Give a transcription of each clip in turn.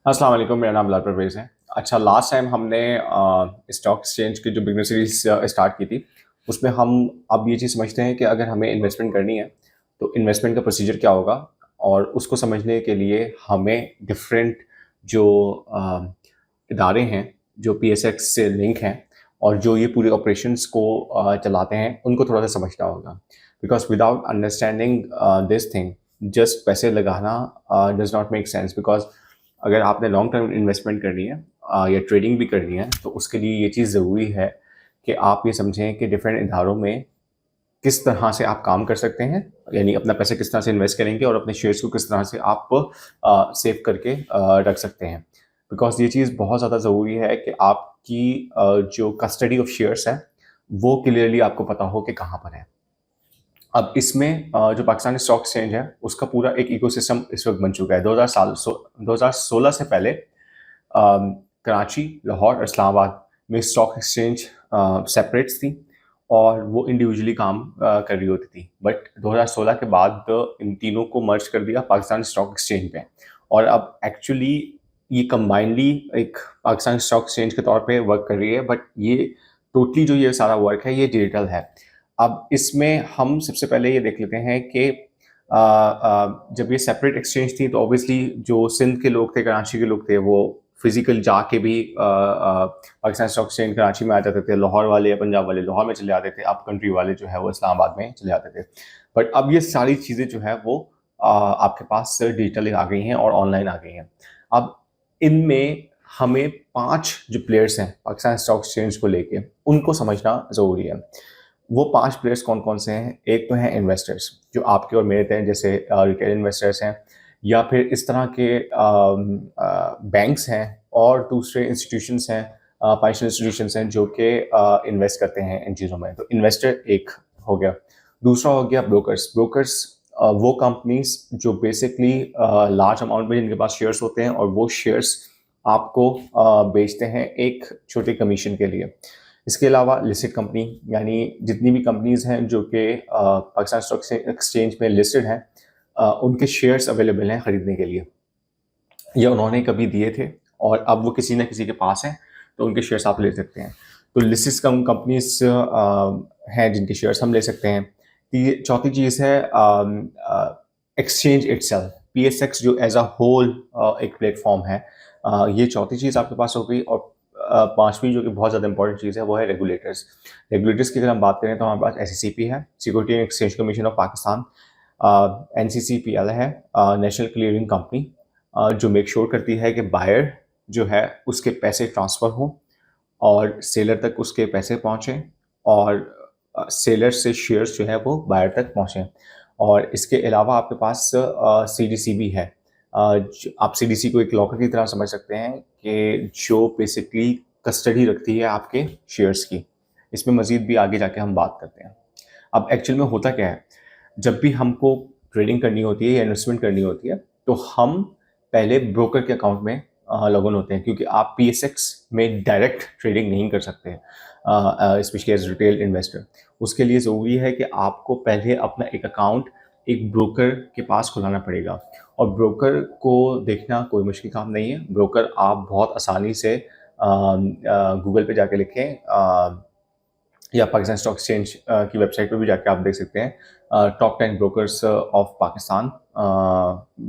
अस्सलाम वालेकुम, मेरा नाम बिलाल परवेज़ है। अच्छा, लास्ट टाइम हमने स्टॉक एक्सचेंज की जो बिगनर सीरीज़ स्टार्ट की थी, उसमें हम अब ये चीज़ समझते हैं कि अगर हमें इन्वेस्टमेंट करनी है, तो इन्वेस्टमेंट का प्रोसीजर क्या होगा और उसको समझने के लिए हमें डिफरेंट जो इदारे हैं, जो पीएसएक्स से लिंक हैं और जो ये पूरे ऑपरेशंस को चलाते हैं, उनको थोड़ा-सा समझना होगा। Because without understanding this thing, just पैसे लगाना does not make sense because अगर आपने लॉन्ग टर्म इन्वेस्टमेंट करनी है या ट्रेडिंग भी करनी है तो उसके लिए ये चीज़ ज़रूरी है कि आप ये समझें कि डिफरेंट इदारों में किस तरह से आप काम कर सकते हैं, यानी अपना पैसा किस तरह से इन्वेस्ट करेंगे और अपने शेयर्स को किस तरह से आप सेव करके रख सकते हैं। बिकॉज ये चीज़ बहुत ज़्यादा ज़रूरी है कि आपकी जो कस्टडी ऑफ शेयर्स है वो क्लियरली आपको पता हो कि कहाँ पर है। अब इसमें जो पाकिस्तानी स्टॉक एक्सचेंज है उसका पूरा एक इकोसिस्टम इस वक्त बन चुका है। 2016 से पहले कराची, लाहौर और इस्लामाबाद में स्टॉक एक्सचेंज सेपरेट्स थी और वो इंडिविजुअली काम कर रही होती थी। बट 2016 के बाद इन तीनों को मर्ज कर दिया पाकिस्तान स्टॉक एक्सचेंज में और अब एक्चुअली ये कंबाइनली एक पाकिस्तान स्टॉक एक्सचेंज के तौर पे वर्क कर रही है। बट ये टोटली जो ये सारा वर्क है ये डिजिटल है। अब इसमें हम सबसे पहले ये देख लेते हैं कि जब ये सेपरेट एक्सचेंज थी तो ऑब्वियसली जो सिंध के लोग थे, कराची के लोग थे, वो फिजिकल जाके भी पाकिस्तान स्टॉक एक्सचेंज कराची में आ जाते थे। लाहौर वाले या पंजाब वाले लाहौर में चले आते थे, अब कंट्री वाले जो है वो इस्लामाबाद में चले आते थे। बट अब ये सारी चीज़ें जो है वो आपके पास डिजिटल आ गई हैं और ऑनलाइन आ गई हैं। अब इनमें हमें 5 जो प्लेयर्स हैं पाकिस्तान स्टॉक एक्सचेंज को लेके, उनको समझना ज़रूरी है। वो 5 प्लेयर्स कौन-कौन से हैं? एक तो हैं इन्वेस्टर्स, जो आपके और मेरे थे, जैसे रिटेल इन्वेस्टर्स हैं या फिर इस तरह के बैंक्स हैं और दूसरे इंस्टीट्यूशंस हैं, फाइनेंशियल इंस्टीट्यूशंस हैं जो कि इन्वेस्ट करते हैं इन चीज़ों में। तो इन्वेस्टर एक हो गया। दूसरा हो गया ब्रोकर्स। ब्रोकर्स वो कंपनीज़ जो बेसिकली लार्ज अमाउंट में जिनके पास शेयर्स होते हैं और वो शेयर्स आपको बेचते हैं एक छोटे कमीशन के लिए। इसके अलावा लिस्टेड कंपनी, यानी जितनी भी कंपनीज़ हैं जो कि पाकिस्तान स्टॉक एक्सचेंज में लिस्टेड हैं, उनके शेयर्स अवेलेबल हैं ख़रीदने के लिए, या उन्होंने कभी दिए थे और अब वो किसी न किसी के पास हैं, तो उनके शेयर्स आप ले सकते हैं। तो लिस्टेड कंपनीज़ हैं जिनके शेयर्स हम ले सकते हैं। चौथी चीज़ है एक्सचेंज इटसेल्फ, पीएसएक्स जो एज अ होल एक प्लेटफॉर्म है। ये चौथी चीज़ आपके पास हो गई। और पांचवी जो कि बहुत ज़्यादा इंपॉर्टेंट चीज़ है वो है रेगुलेटर्स। रेगुलेटर्स की अगर हम बात करें तो हमारे पास एससीसीपी है, security and exchange commission of Pakistan. NCCPL है, नेशनल क्लियरिंग कंपनी, जो मेक श्योर करती है कि बायर जो है उसके पैसे ट्रांसफ़र हों और सेलर तक उसके पैसे पहुँचें और सेलर से शेयर्स जो है वो बायर तक पहुँचें। और इसके अलावा आपके पास सीडीसी भी है। आप सीडीसी को एक लॉकर की तरह समझ सकते हैं कि जो बेसिकली कस्टडी रखती है आपके शेयर्स की। इसमें मज़ीद भी आगे जाके हम बात करते हैं। अब एक्चुअल में होता क्या है, जब भी हमको ट्रेडिंग करनी होती है या इन्वेस्टमेंट करनी होती है तो हम पहले ब्रोकर के अकाउंट में लॉग इन होते हैं, क्योंकि आप पीएसएक्स में डायरेक्ट ट्रेडिंग नहीं कर सकते, स्पेशली एज रिटेल इन्वेस्टर। उसके लिए ज़रूरी है कि आपको पहले अपना एक अकाउंट एक ब्रोकर के पास खुलाना पड़ेगा। और ब्रोकर को देखना कोई मुश्किल काम नहीं है। ब्रोकर आप बहुत आसानी से गूगल पे जाके लिखें या पाकिस्तान स्टॉक एक्सचेंज की वेबसाइट पे भी जाके आप देख सकते हैं top 10 brokers of Pakistan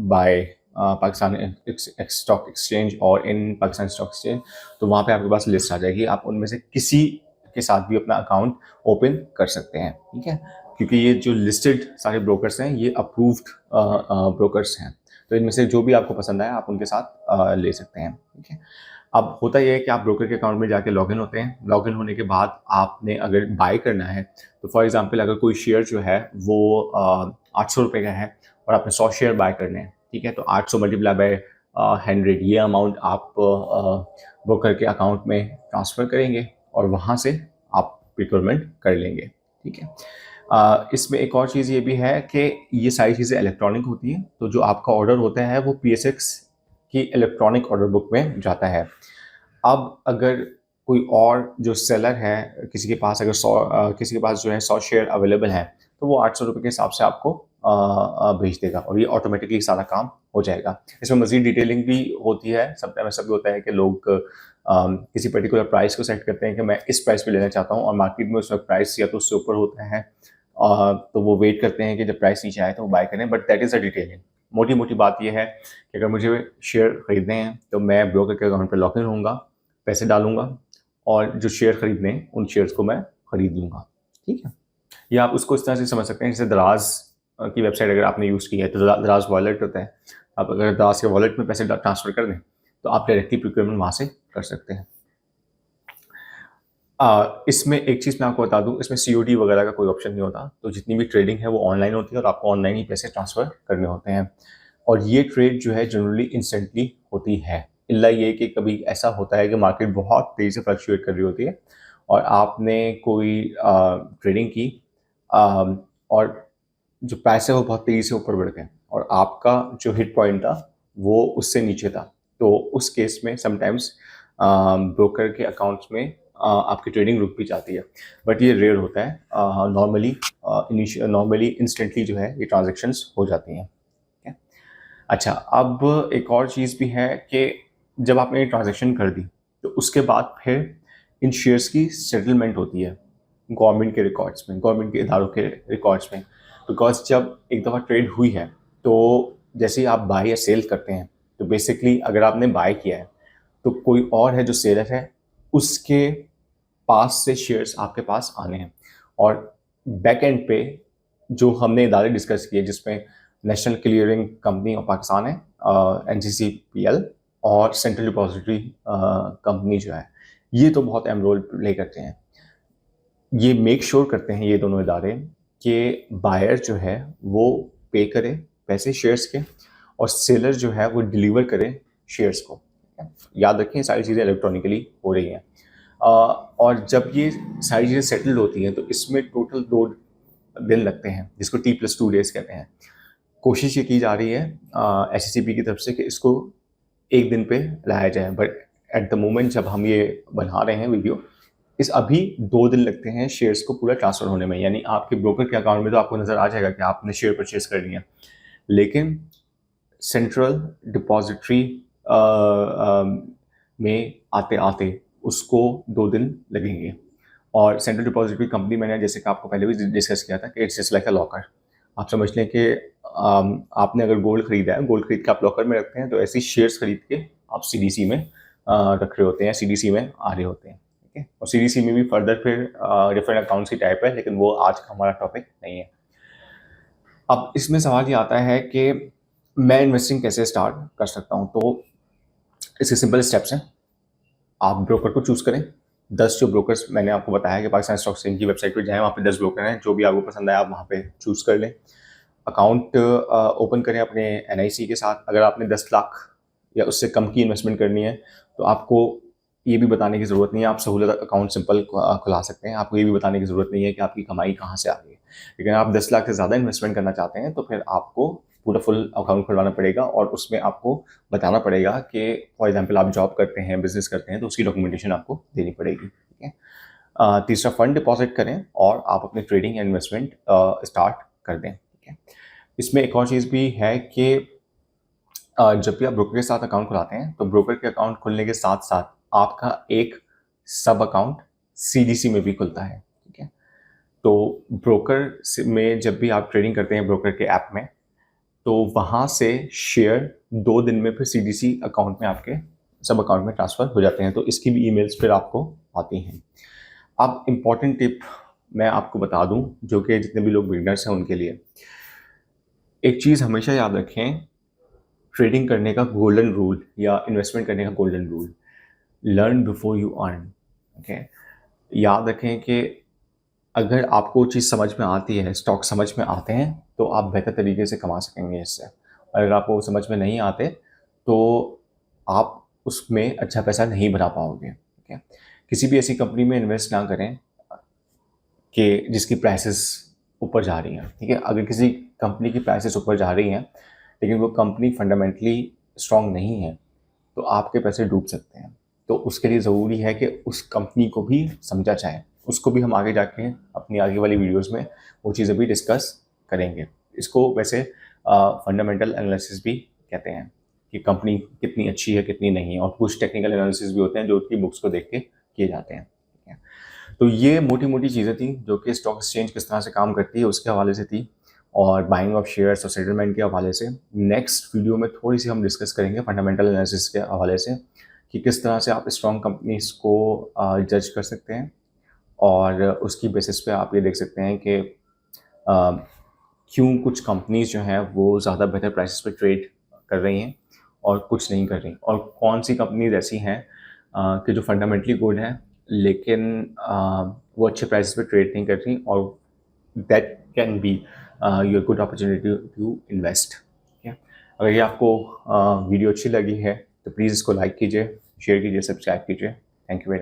by Pakistan stock exchange और इन पाकिस्तान स्टॉक एक्सचेंज। तो वहाँ पे आपके पास लिस्ट आ जाएगी, आप उनमें से किसी के साथ भी अपना अकाउंट ओपन कर सकते हैं, ठीक है। क्योंकि ये जो लिस्टेड सारे ब्रोकर्स हैं ये अप्रूव्ड ब्रोकर्स हैं, तो इनमें से जो भी आपको पसंद आए आप उनके साथ ले सकते हैं, ठीक है। अब होता यह है कि आप ब्रोकर के अकाउंट में जाके लॉगिन होते हैं। लॉगिन होने के बाद आपने अगर बाय करना है तो फॉर एग्जांपल अगर कोई शेयर जो है वो 800 रुपये का है और आपने 100 शेयर बाय करने हैं, ठीक है, तो 800 मल्टीप्लाई बाय 100, ये अमाउंट आप ब्रोकर के अकाउंट में ट्रांसफ़र करेंगे और वहाँ से आप रिक्वायरमेंट कर लेंगे, ठीक है। इसमें एक और चीज़ ये भी है कि ये सारी चीज़ें इलेक्ट्रॉनिक होती हैं, तो जो आपका ऑर्डर होता है वो पीएसएक्स की इलेक्ट्रॉनिक ऑर्डर बुक में जाता है। अब अगर कोई और जो सेलर है, किसी के पास अगर 100 किसी के पास जो है 100 शेयर अवेलेबल हैं, तो वो 800 रुपये के हिसाब से आपको भेज देगा और ये ऑटोमेटिकली सारा काम हो जाएगा। इसमें मज़ीद डिटेलिंग भी होती है। समटाइम ऐसा भी होता है कि लोग किसी पर्टिकुलर प्राइस को सेट करते हैं कि मैं इस प्राइस पे लेना चाहता हूँ और मार्केट में उस वक्त प्राइस या तो उससे ऊपर होता है, तो वो वेट करते हैं कि जब प्राइस नीचे आए तो वो बाय करें, but that is a detailing. मोटी मोटी बात यह है कि अगर मुझे शेयर खरीदने हैं तो मैं ब्रोकर के अकाउंट पर लॉग इन होऊंगा, पैसे डालूंगा और जो शेयर खरीदने हैं उन शेयर्स को मैं खरीद लूँगा। ठीक है, या आप उसको इस तरह से समझ सकते हैं जैसे दराज की वेबसाइट अगर आपने यूज़ की है तो दराज वॉलेट होता है। आप अगर दराज के वॉलेट में पैसे ट्रांसफ़र कर दें तो आप डायरेक्टली प्रोक्योरमेंट वहाँ से कर सकते हैं। इसमें एक चीज़ मैं आपको बता दूं, इसमें COD वगैरह का कोई ऑप्शन नहीं होता। तो जितनी भी ट्रेडिंग है वो ऑनलाइन होती है और आपको ऑनलाइन ही पैसे ट्रांसफ़र करने होते हैं और ये ट्रेड जो है जनरली इंस्टेंटली होती है, इल्ला ये कि कभी ऐसा होता है कि मार्केट बहुत तेज़ी से फ्लक्चुएट कर रही होती है और आपने कोई ट्रेडिंग की और जो पैसे वो बहुत तेज़ी से ऊपर बढ़ गए और आपका जो हिट पॉइंट था वो उससे नीचे था। तो उस केस में समटाइम्स ब्रोकर के अकाउंट्स में आपकी ट्रेडिंग रुक भी जाती है, बट ये रेयर होता है। नॉर्मली इंस्टेंटली जो है ये ट्रांजेक्शन्स हो जाती हैं। अच्छा, अब एक और चीज़ भी है कि जब आपने ये ट्रांजेक्शन कर दी तो उसके बाद फिर इन शेयर्स की सेटलमेंट होती है गवर्नमेंट के रिकॉर्ड्स में, गवर्नमेंट के इदारों के रिकॉर्ड्स में। बिकॉज जब एक दफ़ा ट्रेड हुई है तो जैसे ही आप बाय या सेल करते हैं तो बेसिकली अगर आपने बाय किया है तो कोई और है जो सेलर है, उसके पास से शेयर्स आपके पास आने हैं और बैक एंड पे जो हमने इदारे डिस्कस किए जिसमें national clearing company of Pakistan है, NCCPL, और सेंट्रल डिपॉजिटरी कंपनी जो है, ये तो बहुत अहम रोल प्ले करते हैं। ये मेक श्योर करते हैं ये दोनों इदारे कि बायर जो है वो पे करे पैसे शेयर्स के और सेलर जो है वो डिलीवर करे शेयर्स को। याद रखें सारी चीज़ें इलेक्ट्रॉनिकली हो रही हैं और जब ये सारी चीज़ें सेटल्ड होती हैं तो इसमें टोटल 2 दिन लगते हैं जिसको T+2 डेज कहते हैं। कोशिश ये की जा रही है SCCP की तरफ से कि इसको एक दिन पे लाया जाए, बट एट द मोमेंट जब हम ये बना रहे हैं वीडियो, इस अभी 2 दिन लगते हैं शेयर्स को पूरा ट्रांसफ़र होने में। यानी आपके ब्रोकर के अकाउंट में तो आपको नज़र आ जाएगा कि आपने शेयर परचेज कर लिया, लेकिन सेंट्रल डिपॉजिटरी में आते आते उसको 2 दिन लगेंगे। और सेंट्रल डिपॉजिटरी कंपनी मैंने जैसे कि आपको पहले भी डिस्कस किया था कि it's just like a locker. आप समझ लें कि आपने अगर गोल्ड खरीदा है, गोल्ड खरीद के आप लॉकर में रखते हैं, तो ऐसे शेयर्स खरीद के आप CDC में रख रहे होते हैं, CDC में आ रहे होते हैं। ठीक है, और CDC में भी फर्दर फिर डिफरेंट अकाउंट्स की टाइप है, लेकिन वो आज का हमारा टॉपिक नहीं है। अब इसमें सवाल ये आता है कि मैं इन्वेस्टिंग कैसे स्टार्ट कर सकता हूँ। तो इसके सिंपल स्टेप्स हैं। आप ब्रोकर को चूज़ करें। 10 जो ब्रोकर्स मैंने आपको बताया कि पाकिस्तान स्टॉक एक्सचेंज की वेबसाइट पर जाएं, वहाँ पे 10 ब्रोकर हैं, जो भी आपको पसंद आए आप वहाँ पे चूज़ कर लें। अकाउंट ओपन करें अपने NIC के साथ। अगर आपने 10 लाख या उससे कम की इन्वेस्टमेंट करनी है तो आपको ये भी बताने की ज़रूरत नहीं है, आप सहूलत अकाउंट सिंपल खुला सकते हैं। आपको ये भी बताने की ज़रूरत नहीं है कि आपकी कमाई कहाँ से आ रही है। लेकिन आप 10 लाख से ज़्यादा इन्वेस्टमेंट करना चाहते हैं तो फिर आपको पूरा फुल अकाउंट खुलवाना पड़ेगा और उसमें आपको बताना पड़ेगा कि फॉर एग्जांपल आप जॉब करते हैं, बिजनेस करते हैं, तो उसकी डॉक्यूमेंटेशन आपको देनी पड़ेगी। ठीक है। तीसरा, फंड डिपॉजिट करें और आप अपनी ट्रेडिंग या इन्वेस्टमेंट स्टार्ट कर दें। ठीक है। इसमें एक और चीज़ भी है कि जब भी आप ब्रोकर के साथ अकाउंट खुलाते हैं तो ब्रोकर के अकाउंट खुलने के साथ साथ आपका एक सब अकाउंट CDC में भी खुलता है। ठीक है, तो ब्रोकर में जब भी आप ट्रेडिंग करते हैं ब्रोकर के ऐप में, तो वहाँ से शेयर 2 दिन में फिर CDC अकाउंट में आपके सब अकाउंट में ट्रांसफ़र हो जाते हैं। तो इसकी भी ईमेल्स फिर आपको आती हैं। अब इम्पॉर्टेंट टिप मैं आपको बता दूं जो कि जितने भी लोग बिगनर्स हैं उनके लिए, एक चीज़ हमेशा याद रखें, ट्रेडिंग करने का गोल्डन रूल या इन्वेस्टमेंट करने का golden rule, learn before you earn. Okay, याद रखें कि अगर आपको चीज़ समझ में आती है, स्टॉक समझ में आते हैं, तो आप बेहतर तरीके से कमा सकेंगे इससे। अगर आपको समझ में नहीं आते तो आप उसमें अच्छा पैसा नहीं बना पाओगे। ठीक है, किसी भी ऐसी कंपनी में इन्वेस्ट ना करें कि जिसकी प्राइसेस ऊपर जा रही हैं। ठीक है, अगर किसी कंपनी की प्राइसेस ऊपर जा रही हैं लेकिन वो कंपनी फंडामेंटली स्ट्रॉन्ग नहीं है तो आपके पैसे डूब सकते हैं। तो उसके लिए ज़रूरी है कि उस कंपनी को भी समझा जाए। उसको भी हम आगे जाके अपनी आगे वाली वीडियोस में वो चीज़ें भी डिस्कस करेंगे। इसको वैसे फंडामेंटल एनालिसिस भी कहते हैं कि कंपनी कितनी अच्छी है कितनी नहीं है, और कुछ टेक्निकल एनालिसिस भी होते हैं जो उसकी बुक्स को देख के किए जाते हैं। ठीक है, तो ये मोटी मोटी चीज़ें थी जो कि स्टॉक एक्सचेंज किस तरह से काम करती है उसके हवाले से थी, और बाइंग ऑफ शेयर्स और सेटलमेंट के हवाले से। नेक्स्ट वीडियो में थोड़ी सी हम डिस्कस करेंगे फंडामेंटल एनालिसिस के हवाले से कि किस तरह से आप स्ट्रॉन्ग कंपनीज को जज कर सकते हैं, और उसकी बेसिस पे आप ये देख सकते हैं कि क्यों कुछ कंपनीज जो हैं वो ज़्यादा बेहतर प्राइसेस पे ट्रेड कर रही हैं और कुछ नहीं कर रही, और कौन सी कंपनीज ऐसी हैं कि जो फंडामेंटली गुड हैं लेकिन वो अच्छे प्राइसेस पे ट्रेड नहीं कर रही, और that can be your good opportunity to invest. ठीक है, अगर ये आपको वीडियो अच्छी लगी है तो प्लीज़ इसको लाइक कीजिए, शेयर कीजिए, सब्सक्राइब कीजिए। Thank you very much.